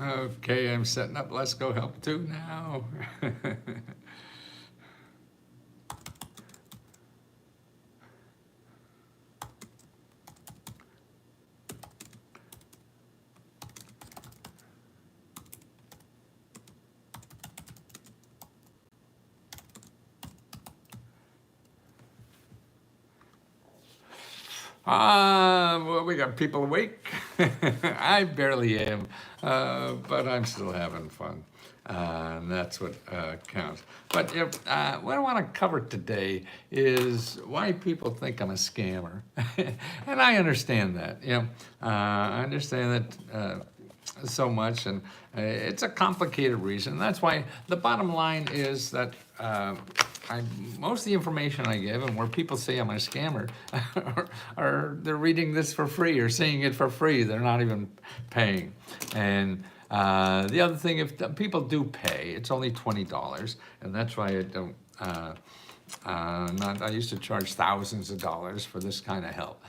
Okay, I'm setting up Let's Go Help 2 now. Well, we got people awake. I barely am, but I'm still having fun. And that's what counts. But what I want to cover today is why people think I'm a scammer. And I understand that. I understand that so much, and it's a complicated reason. That's why the bottom line is that most of the information I give, and where people say I'm a scammer, are they're reading this for free or seeing it for free. They're not even paying. And the other thing, if people do pay, it's only $20, and that's why I don't. I used to charge thousands of dollars for this kind of help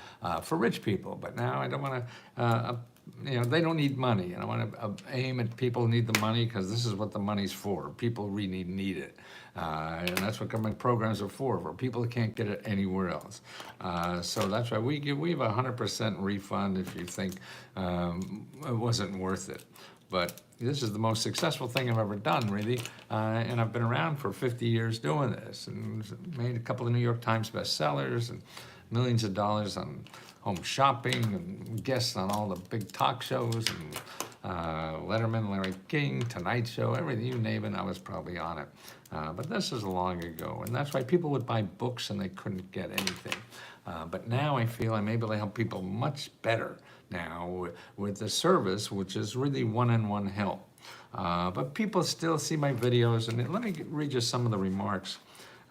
for rich people, but now I don't want to. They don't need money, and I want to aim at people who need the money, because this is what the money's for. People really need it, and that's what government programs are for people who can't get it anywhere else. So that's why we have a 100% refund if you think it wasn't worth it. But this is the most successful thing I've ever done, really, and I've been around for 50 years doing this, and made a couple of New York Times bestsellers, and millions of dollars on home shopping, and guests on all the big talk shows, and Letterman, Larry King, Tonight Show, everything, you name it, I was probably on it. But this is long ago, and that's why people would buy books and they couldn't get anything. But now I feel I'm able to help people much better now with the service, which is really one-on-one help. But people still see my videos, and let me read you some of the remarks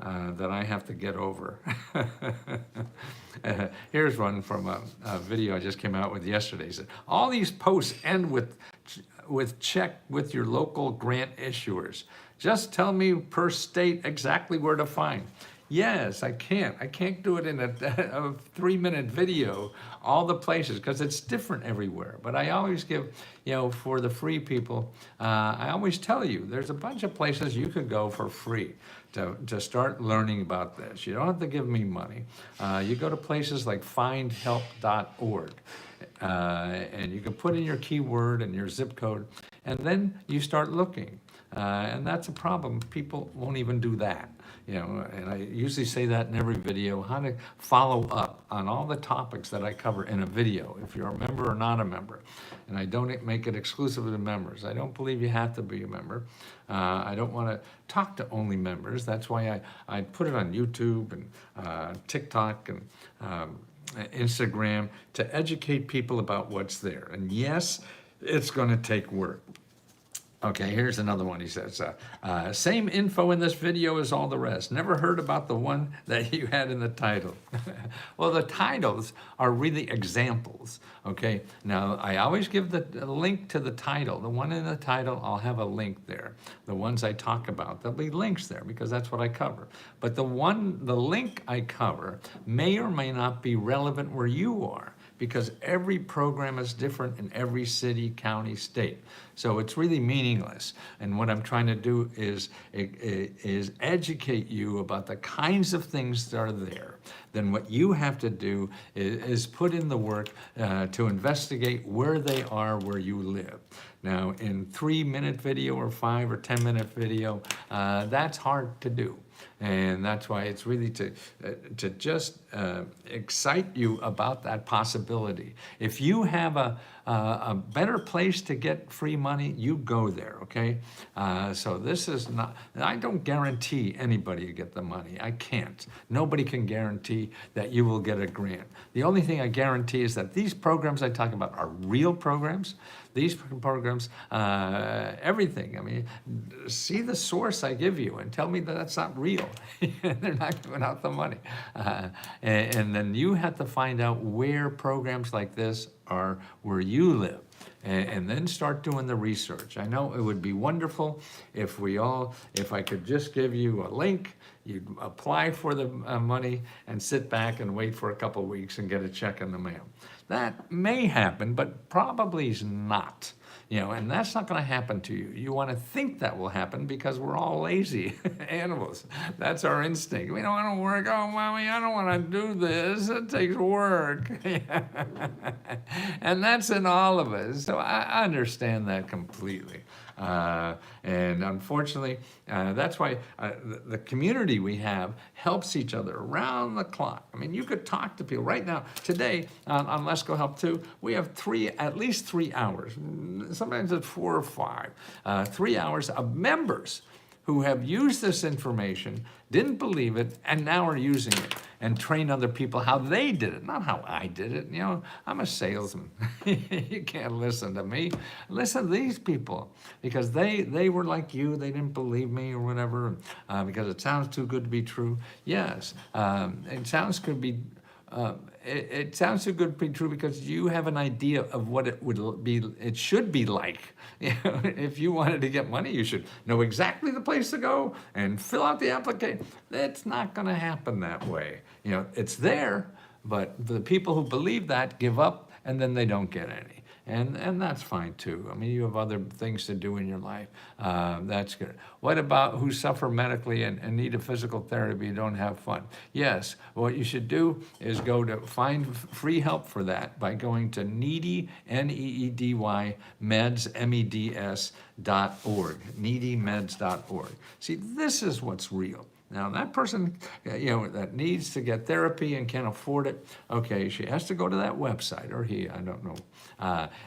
that I have to get over. Here's one from a video I just came out with yesterday. It said, all these posts end with check with your local grant issuers. Just tell me per state exactly where to find. Yes, I can't. I can't do it in a 3-minute video, all the places, because it's different everywhere. But I always give, for the free people, I always tell you, there's a bunch of places you could go for free to start learning about this. You don't have to give me money. You go to places like findhelp.org, and you can put in your keyword and your zip code, and then you start looking. And that's a problem. People won't even do that. And I usually say that in every video, how to follow up on all the topics that I cover in a video, if you're a member or not a member. And I don't make it exclusive to members. I don't believe you have to be a member. I don't want to talk to only members. That's why I put it on YouTube and TikTok and Instagram to educate people about what's there. And yes, it's going to take work. Okay, here's another one. He says, same info in this video as all the rest. Never heard about the one that you had in the title. Well, the titles are really examples, okay? Now, I always give the link to the title. The one in the title, I'll have a link there. The ones I talk about, there'll be links there because that's what I cover. But the link I cover may or may not be relevant where you are, because every program is different in every city, county, state. So it's really meaningless. And what I'm trying to do is educate you about the kinds of things that are there. Then what you have to do is put in the work to investigate where they are, where you live. Now, in 3-minute video or 5 or 10-minute video, that's hard to do. And that's why it's really to just excite you about that possibility. If you have a better place to get free money, you go there, okay? So this is not, I don't guarantee anybody to get the money. I can't. Nobody can guarantee that you will get a grant. The only thing I guarantee is that these programs I talk about are real programs. These programs, everything. I mean, see the source I give you and tell me that that's not real. They're not giving out the money. And then you have to find out where programs like this are where you live. And then start doing the research. I know it would be wonderful if I could just give you a link You'd apply for the money and sit back and wait for a couple of weeks and get a check in the mail. That may happen, but probably is not. And that's not going to happen to you. You want to think that will happen because we're all lazy animals. That's our instinct. We don't want to work. Oh, mommy, I don't want to do this. It takes work. And that's in all of us. So I understand that completely. And unfortunately, that's why the community we have helps each other around the clock. I mean, you could talk to people right now. Today on Let's Go Help 2, we have at least 3 hours. Sometimes it's 4 or 5. 3 hours of members who have used this information, didn't believe it, and now are using it and train other people how they did it, not how I did it. I'm a salesman. You can't listen to me. Listen to these people because they were like you. They didn't believe me or whatever because it sounds too good to be true. Yes, it sounds good to be. It sounds too good to be true because you have an idea of what it should be like. If you wanted to get money, you should know exactly the place to go and fill out the application. It's not going to happen that way. It's there, but the people who believe that give up and then they don't get any. And that's fine too. I mean, you have other things to do in your life. That's good. What about who suffer medically and need a physical therapy and don't have fun? Yes, what you should do is go to find free help for that by going to needy, Needy, meds, MEDS.org, needymeds.org. See, this is what's real. Now, that person, that needs to get therapy and can't afford it, okay, she has to go to that website, or he, I don't know.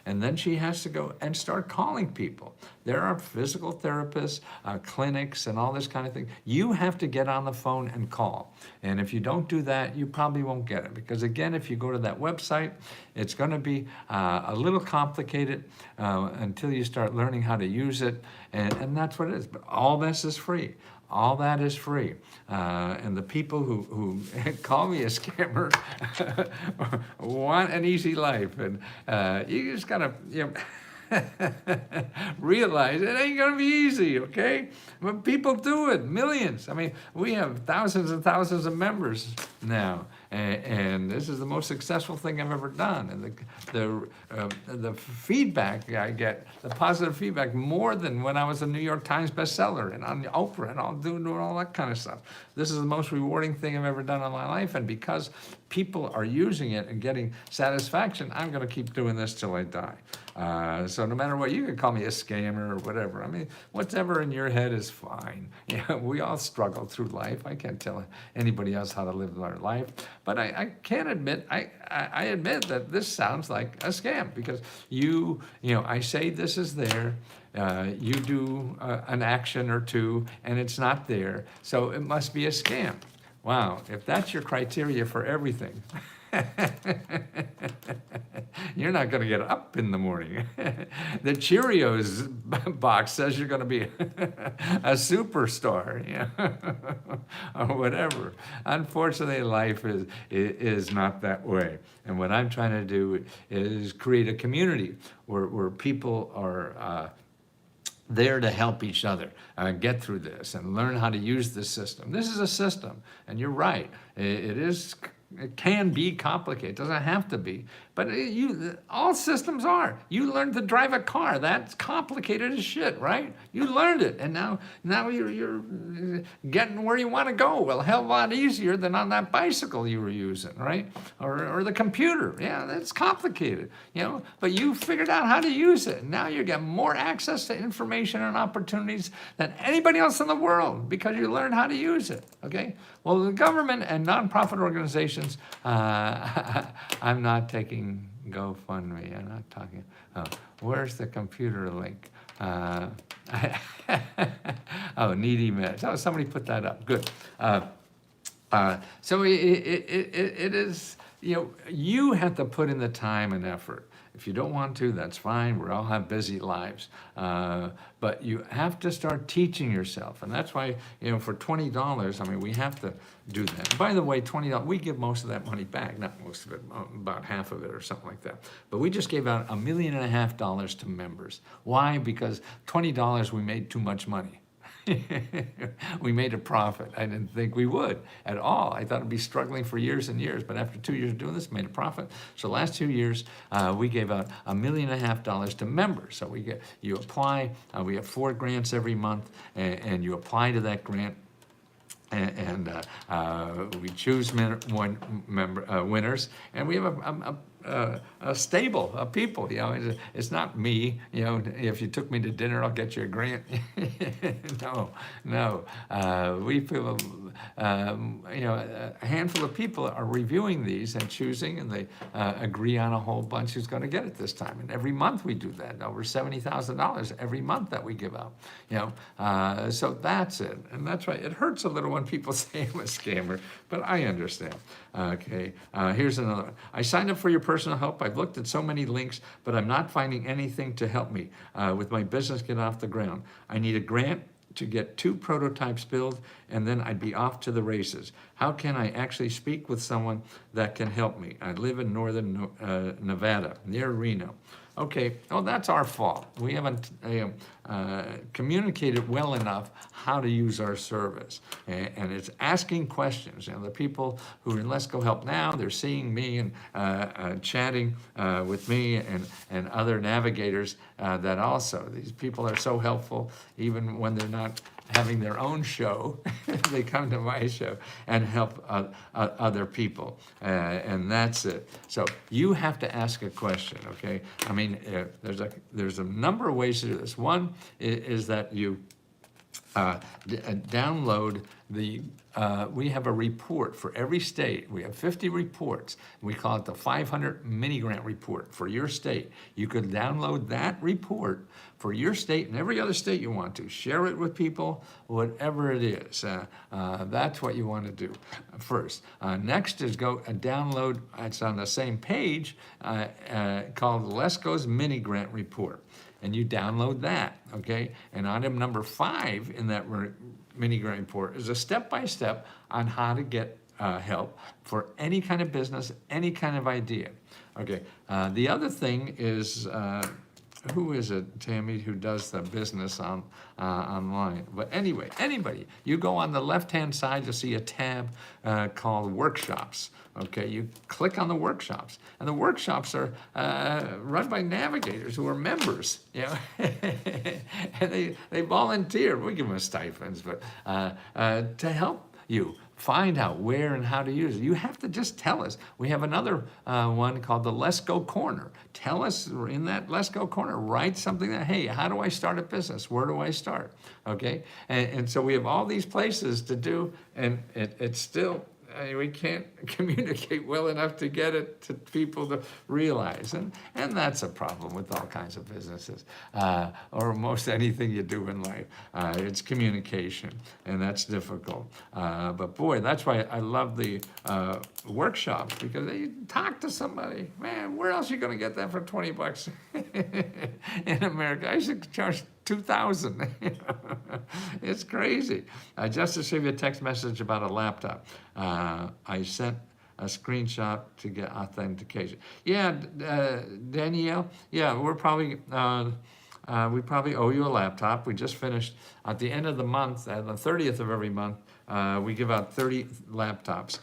And then she has to go and start calling people. There are physical therapists, clinics, and all this kind of thing. You have to get on the phone and call. And if you don't do that, you probably won't get it. Because again, if you go to that website, it's going to be a little complicated until you start learning how to use it. And that's what it is. But all this is free. All that is free. And the people who call me a scammer want an easy life. And you just gotta, realize it ain't gonna be easy, okay? But people do it, millions. I mean, we have thousands and thousands of members now. And this is the most successful thing I've ever done. And the feedback I get, the positive feedback, more than when I was a New York Times bestseller and on Oprah and doing all that kind of stuff. This is the most rewarding thing I've ever done in my life. And because people are using it and getting satisfaction, I'm going to keep doing this till I die. So no matter what, you can call me a scammer or whatever. I mean, whatever in your head is fine. We all struggle through life. I can't tell anybody else how to live their life. But I can't admit, I admit that this sounds like a scam because I say this is there, you do an action or two and it's not there, so it must be a scam. Wow, if that's your criteria for everything, you're not going to get up in the morning. The Cheerios box says you're going to be a superstar, or whatever. Unfortunately, life is not that way. And what I'm trying to do is create a community where people are there to help each other get through this and learn how to use this system. This is a system, and you're right. It can be complicated. It doesn't have to be. But all systems are. You learned to drive a car. That's complicated as shit, right? You learned it, and now you're getting where you want to go. Well, a hell of a lot easier than on that bicycle you were using, right? Or the computer. Yeah, that's complicated, But you figured out how to use it. Now you get more access to information and opportunities than anybody else in the world because you learned how to use it, okay? Well, the government and nonprofit organizations, I'm not taking GoFundMe. I'm not talking. Where's the computer link? Needy Meds. Oh, somebody put that up. Good. So it is, you have to put in the time and effort. If you don't want to, that's fine. We all have busy lives. But you have to start teaching yourself. And that's why, for $20, I mean, we have to do that. By the way, $20, we give most of that money back. Not most of it, about half of it or something like that. But we just gave out $1.5 million to members. Why? Because $20, we made too much money. We made a profit. I didn't think we would at all. I thought it'd be struggling for years and years, but after 2 years of doing this, made a profit. So last 2 years, we gave out $1.5 million to members. So you apply, we have 4 grants every month, and you apply to that grant. And we choose winners, and we have a stable of people. You know, it's not me. You know, if you took me to dinner, I'll get you a grant. No. We feel, you know, a handful of people are reviewing these and choosing, and they agree on a whole bunch who's going to get it this time. And every month we do that. Over $70,000 every month that we give out. You know, so that's it. And that's right. It hurts a little when people say I'm a scammer, but I understand. Okay. Here's another one. I signed up for your personal help. I've looked at so many links, but I'm not finding anything to help me with my business get off the ground. I need a grant to get 2 prototypes built, and then I'd be off to the races. How can I actually speak with someone that can help me? I live in northern Nevada, near Reno. Okay, oh, that's our fault. We haven't communicated well enough how to use our service. And it's asking questions. You know, the people who are in Let's Go Help now, they're seeing me and chatting with me and other navigators that also. These people are so helpful, even when they're not having their own show. They come to my show and help other people, and that's it. So you have to ask a question, okay? I mean, there's a number of ways to do this. One is that you download the, we have a report for every state. We have 50 reports. We call it the 500 mini grant report for your state. You could download that report for your state and every other state you want to. Share it with people, whatever it is. That's what you want to do first. Next is go download, it's on the same page, called Let's Go's Mini Grant Report. And you download that, okay? And item number 5 in that mini grant report is a step-by-step on how to get help for any kind of business, any kind of idea. Okay, the other thing is, who is it, Tammy, who does the business online? But anyway, anybody, you go on the left-hand side, you'll see a tab called Workshops. Okay, you click on the workshops, and the workshops are run by navigators who are members, you know, and they volunteer. We give them stipends, but to help you find out where and how to use it. You have to just tell us. We have another one called the Let's Go Corner. Tell us in that Let's Go Corner, write something that, hey, how do I start a business? Where do I start? Okay, and so we have all these places to do, and it's still, we can't communicate well enough to get it to people to realize. And that's a problem with all kinds of businesses, or most anything you do in life. It's communication, and that's difficult. But boy, that's why I love the workshops, because you talk to somebody. Man, where else are you going to get that for 20 bucks in America? I should charge 2,000. It's crazy. Just to send you a text message about a laptop. I sent a screenshot to get authentication. Yeah, Danielle. Yeah, we probably owe you a laptop. We just finished at the end of the month, at the 30th of every month. We give out 30 laptops.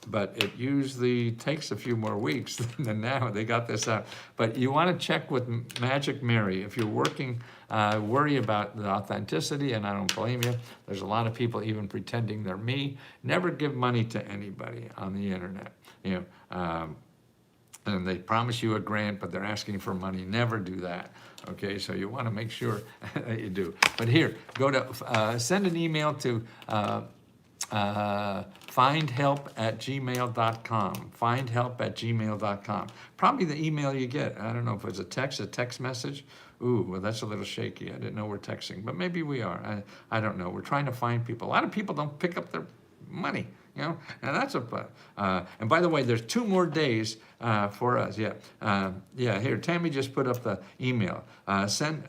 But it usually takes a few more weeks than now. They got this out. But you want to check with Magic Mary. If you're working, worry about the authenticity, and I don't blame you. There's a lot of people even pretending they're me. Never give money to anybody on the internet. You know, and they promise you a grant, but they're asking for money. Never do that. Okay, so you want to make sure that you do. But here, go to send an email to findhelp@gmail.com. Findhelp@gmail.com. Probably the email you get. I don't know if it's a text message. Ooh, well, that's a little shaky. I didn't know we're texting, but maybe we are. I don't know. We're trying to find people. A lot of people don't pick up their money, you know, and that's a, and by the way, there's 2 more days for us. Yeah, here, Tammy just put up the email. Send,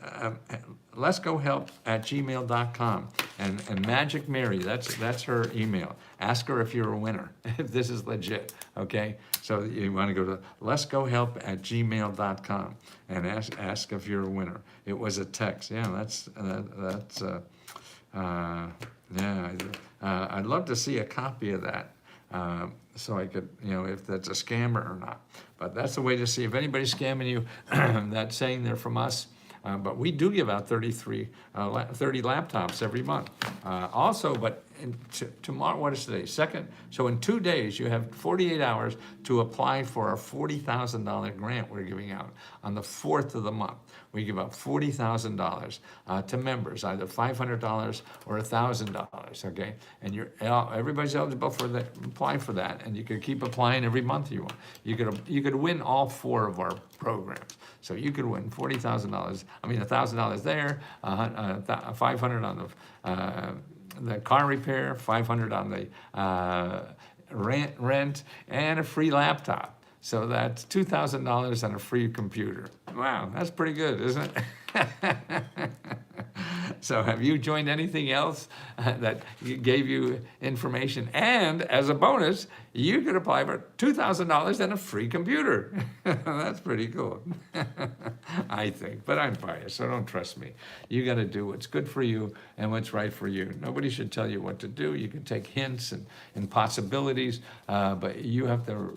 Let's Go Help @gmail.com, and Magic Mary, that's her email. Ask her if you're a winner, if this is legit, okay? So you want to go to Let's Go Help @gmail.com and ask if you're a winner. It was a text. Yeah, that's Yeah, I'd love to see a copy of that. So I could, if that's a scammer or not. But that's the way to see if anybody's scamming you, that's saying they're from us. But we do give out 30 laptops every month. Also, but tomorrow, what is today? Second. So in 2 days, you have 48 hours to apply for our $40,000 grant we're giving out on the 4th of the month. We give out $40,000 to members, either $500 or $1,000. Okay, and everybody's eligible for that. Apply for that, and you could keep applying every month you want. You could win all 4 of our programs. So you could win $40,000. I mean, $1,000 there, $500 on the car repair, $500 on the rent, and a free laptop. So that's $2,000 on a free computer. Wow, that's pretty good, isn't it? So have you joined anything else that gave you information? And as a bonus, you could apply for $2,000 and a free computer. That's pretty cool, I think. But I'm biased, so don't trust me. You got to do what's good for you and what's right for you. Nobody should tell you what to do. You can take hints and possibilities, but you have to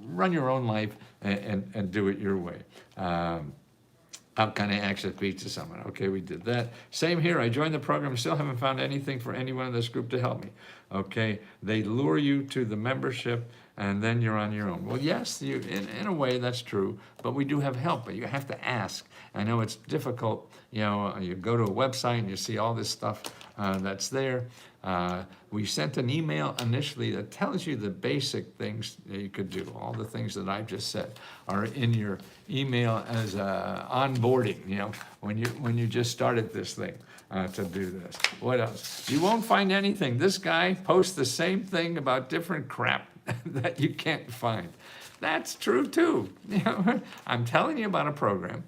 run your own life and do it your way. How can I actually speak to someone? Okay, we did that. Same here. I joined the program. Still haven't found anything for anyone in this group to help me. Okay, they lure you to the membership, and then you're on your own. Well, yes, in a way that's true, but we do have help. But you have to ask. I know it's difficult. You go to a website and you see all this stuff that's there. We sent an email initially that tells you the basic things that you could do. All the things that I've just said are in your email as onboarding, when you just started this thing to do this. What else? You won't find anything. This guy posts the same thing about different crap that you can't find. That's true too. I'm telling you about a program.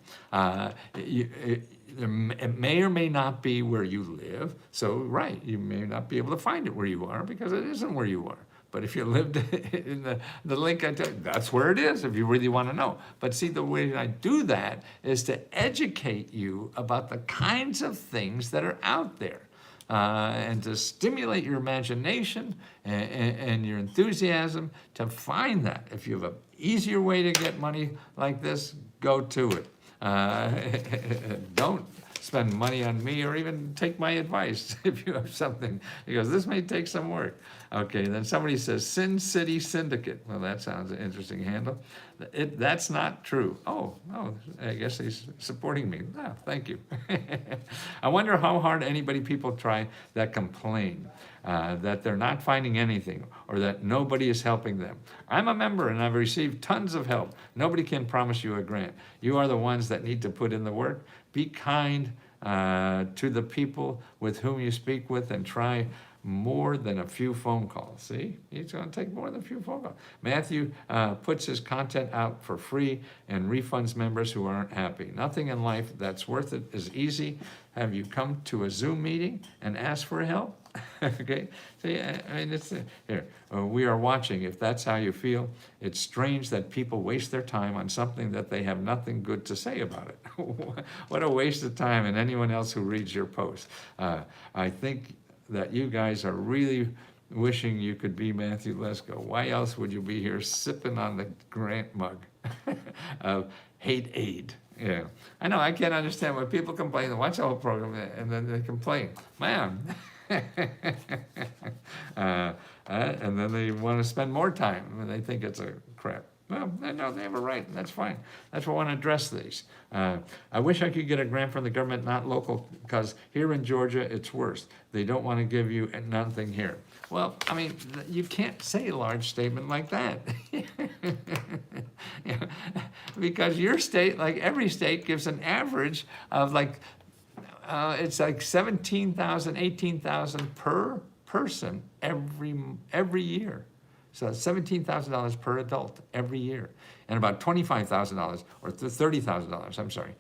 It may or may not be where you live. So, right, you may not be able to find it where you are because it isn't where you are. But if you lived in the link I tell you, that's where it is if you really want to know. But see, the way I do that is to educate you about the kinds of things that are out there. And to stimulate your imagination and your enthusiasm to find that. If you have an easier way to get money like this, go to it. Don't spend money on me or even take my advice if you have something, because this may take some work. Okay, then somebody says Sin City Syndicate. Well, that sounds an interesting handle. That's not true. Oh, I guess he's supporting me. Oh, thank you. I wonder how hard people try that complain that they're not finding anything or that nobody is helping them. I'm a member and I've received tons of help. Nobody can promise you a grant. You are the ones that need to put in the work. Be kind to the people with whom you speak with and try more than a few phone calls. See, he's going to take more than a few phone calls. Matthew puts his content out for free and refunds members who aren't happy. Nothing in life that's worth it is easy. Have you come to a Zoom meeting and asked for help? Okay, see, I mean, it's here. We are watching. If that's how you feel, it's strange that people waste their time on something that they have nothing good to say about it. What a waste of time, and anyone else who reads your post. I think that you guys are really wishing you could be Matthew Lesko. Why else would you be here sipping on the grant mug of hate aid? Yeah, I know. I can't understand why people complain. They watch the whole program and then they complain, man. And then they want to spend more time and they think it's a crap. Well, no, they have a right, and that's fine. That's why I want to address these. I wish I could get a grant from the government, not local, because here in Georgia, it's worse. They don't want to give you nothing here. Well, I mean, you can't say a large statement like that. Because your state, like every state, gives an average of it's like 17,000, 18,000 per person every year. So it's $17,000 per adult every year, and about $25,000 or $30,000, I'm sorry,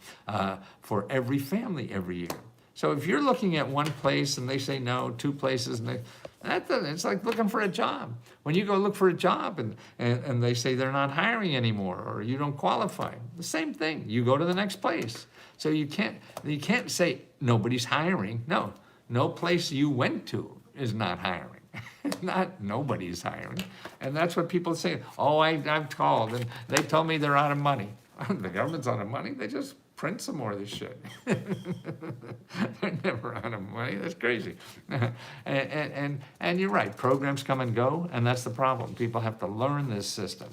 for every family every year. So if you're looking at one place and they say no, 2 places, and it's like looking for a job. When you go look for a job and they say they're not hiring anymore or you don't qualify, the same thing. You go to the next place. So you can't say nobody's hiring. No, No place you went to is not hiring. Nobody's hiring. And that's what people say. Oh, I've called and they told me they're out of money. The government's out of money. They just print some more of this shit. They're never out of money. That's crazy. And you're right. Programs come and go, and that's the problem. People have to learn this system.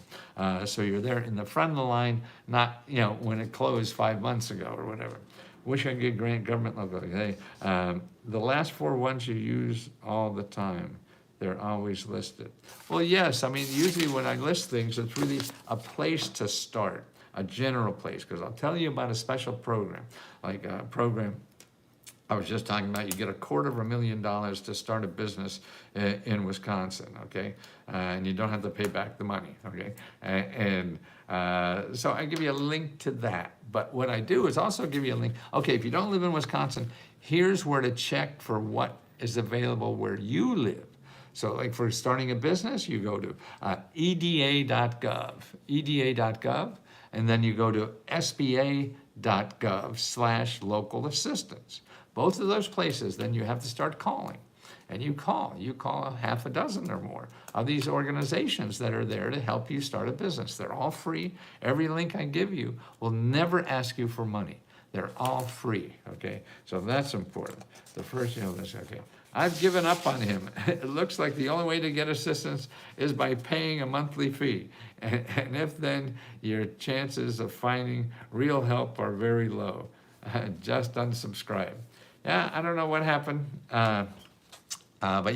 So you're there in the front of the line, not when it closed 5 months ago or whatever. Wish I could get grant government logo. Hey, the last 4 ones you use all the time. They're always listed. Well, yes. I mean, usually when I list things, it's really a place to start. A general place, because I'll tell you about a special program, like a program I was just talking about. You get $250,000 to start a business in Wisconsin, okay? And you don't have to pay back the money, okay? So I give you a link to that. But what I do is also give you a link. Okay, if you don't live in Wisconsin, here's where to check for what is available where you live. So like for starting a business, you go to eda.gov, and then you go to sba.gov/local assistance. Both of those places, then you have to start calling. And you call a half a dozen or more of these organizations that are there to help you start a business. They're all free. Every link I give you will never ask you for money. They're all free, okay? So that's important. The first, okay. I've given up on him. It looks like the only way to get assistance is by paying a monthly fee. And if then, your chances of finding real help are very low. Just unsubscribe. Yeah, I don't know what happened. But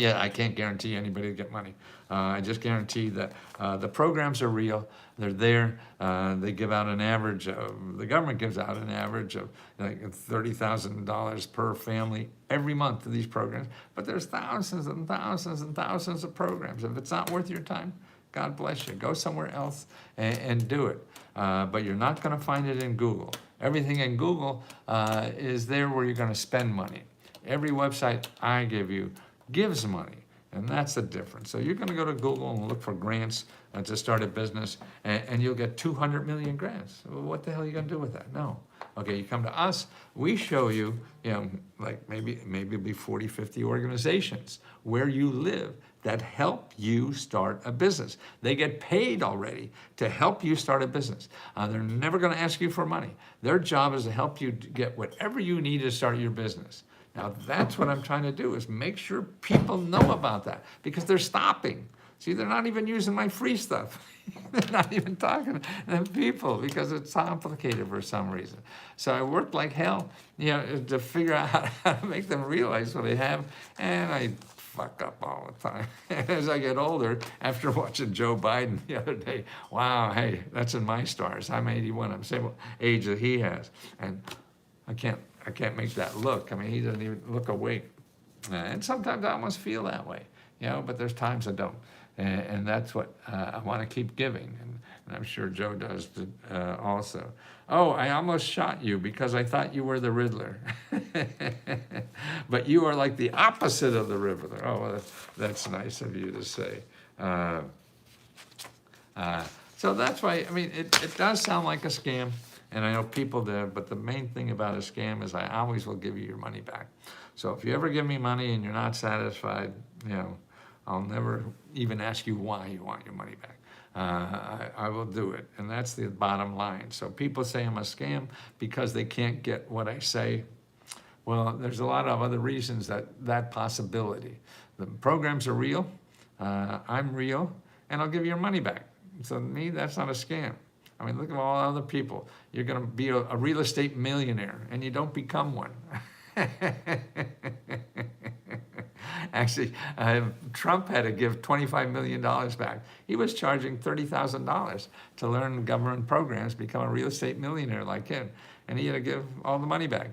yeah, I can't guarantee anybody to get money. I just guarantee that the programs are real. They're there. They give out an average of, the government gives out an average of like $30,000 per family every month to these programs. But there's thousands and thousands and thousands of programs. If it's not worth your time, God bless you. Go somewhere else and do it. But you're not going to find it in Google. Everything in Google is there where you're going to spend money. Every website I give you gives money, and that's the difference. So you're going to go to Google and look for grants to start a business, and you'll get 200 million grants. Well, what the hell are you going to do with that? No. Okay, you come to us, we show you, like maybe it'll be 40, 50 organizations where you live that help you start a business. They get paid already to help you start a business. They're never going to ask you for money. Their job is to help you get whatever you need to start your business. Now, that's what I'm trying to do, is make sure people know about that, because they're stopping. See, they're not even using my free stuff. They're not even talking to people because it's complicated for some reason. So I worked like hell, to figure out how to make them realize what they have, and I fuck up all the time. As I get older, after watching Joe Biden the other day, wow, hey, that's in my stars. I'm 81. I'm the same age that he has, and I can't make that look. I mean, he doesn't even look awake. And sometimes I almost feel that way, but there's times I don't. And that's what I want to keep giving. And I'm sure Joe does also. Oh, I almost shot you because I thought you were the Riddler. But you are like the opposite of the Riddler. Oh, well, that's nice of you to say. So that's why, I mean, it does sound like a scam. And I know people do, but the main thing about a scam is I always will give you your money back. So if you ever give me money and you're not satisfied, I'll never even ask you why you want your money back. I will do it, and that's the bottom line. So people say I'm a scam because they can't get what I say. Well, there's a lot of other reasons that possibility. The programs are real, I'm real, and I'll give you your money back. So to me, that's not a scam. I mean, look at all other people. You're going to be a real estate millionaire, and you don't become one. Actually, Trump had to give $25 million back. He was charging $30,000 to learn government programs, become a real estate millionaire like him. And he had to give all the money back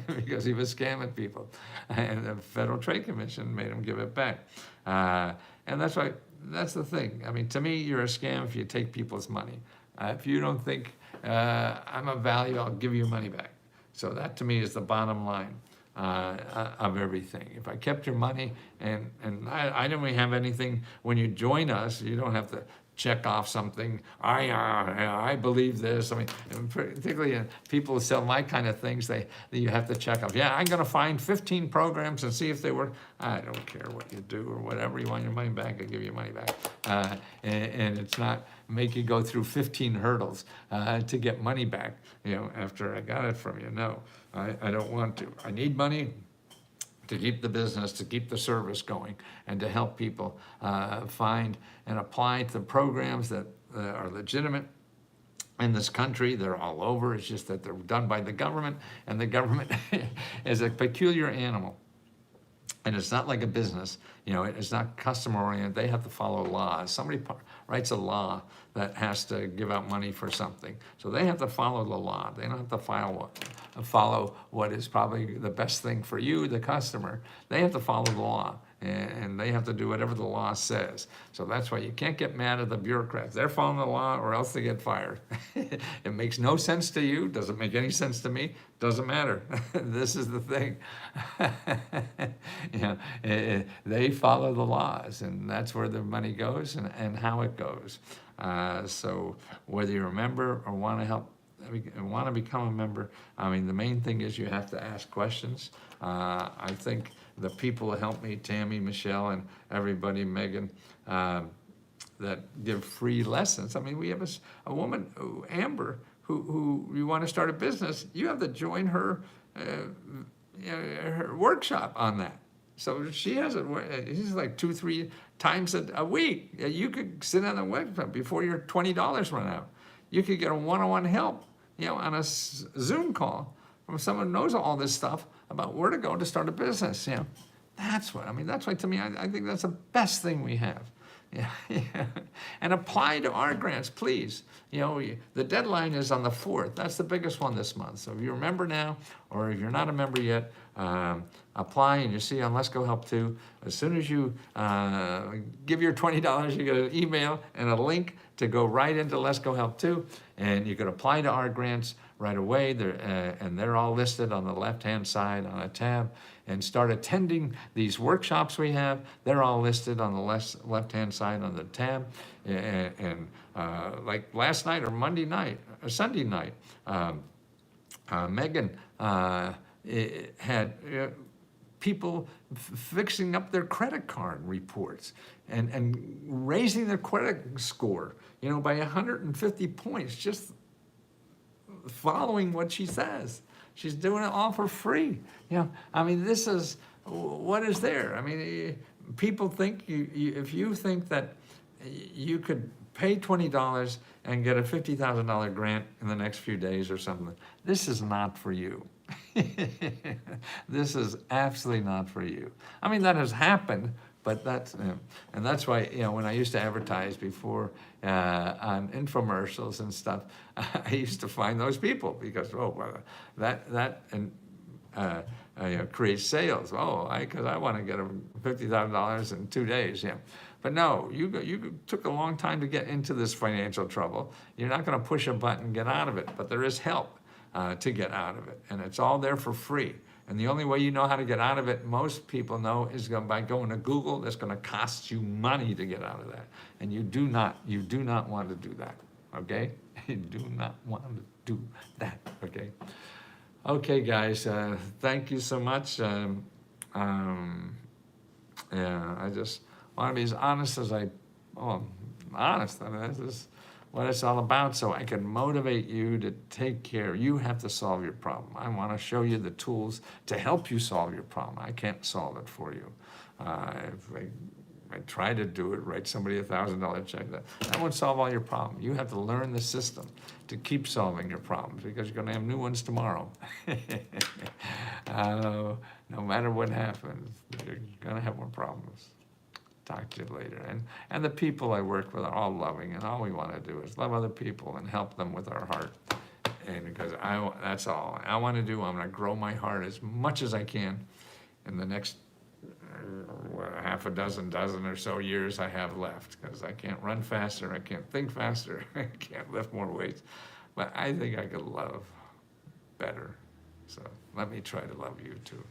because he was scamming people. And the Federal Trade Commission made him give it back. And that's why, that's the thing. I mean, to me, you're a scam if you take people's money. If you don't think I'm of value, I'll give you your money back. So that to me is the bottom line of everything. If I kept your money and I don't really have anything, when you join us, you don't have to check off something. I believe this. I mean, and particularly people who sell my kind of things, you have to check off. Yeah, I'm going to find 15 programs and see if they work. I don't care what you do or whatever. You want your money back, I'll give you your money back. And it's not make you go through 15 hurdles to get money back, after I got it from you. No, I don't want to. I need money to keep the business, to keep the service going, and to help people find and apply to programs that are legitimate in this country. They're all over. It's just that they're done by the government, and the government is a peculiar animal. And it's not like a business, it's not customer oriented. They have to follow laws. Somebody writes a law that has to give out money for something. So they have to follow the law. They don't have to follow what is probably the best thing for you, the customer. They have to follow the law, and they have to do whatever the law says. So that's why you can't get mad at the bureaucrats. They're following the law or else they get fired. It makes no sense to you. Doesn't make any sense to me. Doesn't matter. This is the thing. They follow the laws, and that's where the money goes and how it goes. So whether you're a member or want to become a member, I mean, the main thing is you have to ask questions. I think the people who help me, Tammy, Michelle, and everybody, Megan, that give free lessons. I mean, we have a woman, Amber, who you want to start a business, you have to join her workshop on that. So she has she's like 2-3 times a week. You could sit on the website before your $20 run out. You could get a one-on-one help, on a Zoom call from someone who knows all this stuff about where to go to start a business. That's why to me, I think that's the best thing we have. And apply to our grants, please. The deadline is on the 4th. That's the biggest one this month. So if you're a member now, or if you're not a member yet, apply, and you see on Let's Go Help Too. As soon as you give your $20, you get an email and a link to go right into Let's Go Help Too, and you can apply to our grants right away. They're all listed on the left-hand side on a tab, and start attending these workshops we have. They're all listed on the left-hand side on the tab. And like last night or Monday night or Sunday night, Megan had people fixing up their credit card reports and raising their credit score, by 150 points, just following what she says. She's doing it all for free. This is what is there. I mean, people think if you think that you could pay $20 and get a $50,000 grant in the next few days or something, this is not for you. This is absolutely not for you. I mean, that has happened, but and that's why, when I used to advertise before on infomercials and stuff, I used to find those people because, that creates sales. Because I want to get $50,000 in 2 days. But no, you took a long time to get into this financial trouble. You're not going to push a button and get out of it, but there is help to get out of it, and it's all there for free. And the only way you know how to get out of it, most people know, is by going to Google. That's going to cost you money to get out of that, and you do not want to do that. Okay, you do not want to do that. Okay. Okay, guys. Thank you so much. I just want to be as honest as honest. I mean, this is what it's all about, so I can motivate you to take care. You have to solve your problem. I want to show you the tools to help you solve your problem. I can't solve it for you. If I try to do it, write somebody a $1,000 check, that won't solve all your problems. You have to learn the system to keep solving your problems, because you're going to have new ones tomorrow. No matter what happens, you're going to have more problems. Talk to you later. And the people I work with are all loving, and all we want to do is love other people and help them with our heart. And because that's all I want to do. I'm going to grow my heart as much as I can in the next half a dozen or so years I have left, because I can't run faster, I can't think faster, I can't lift more weights, but I think I could love better. So let me try to love you too.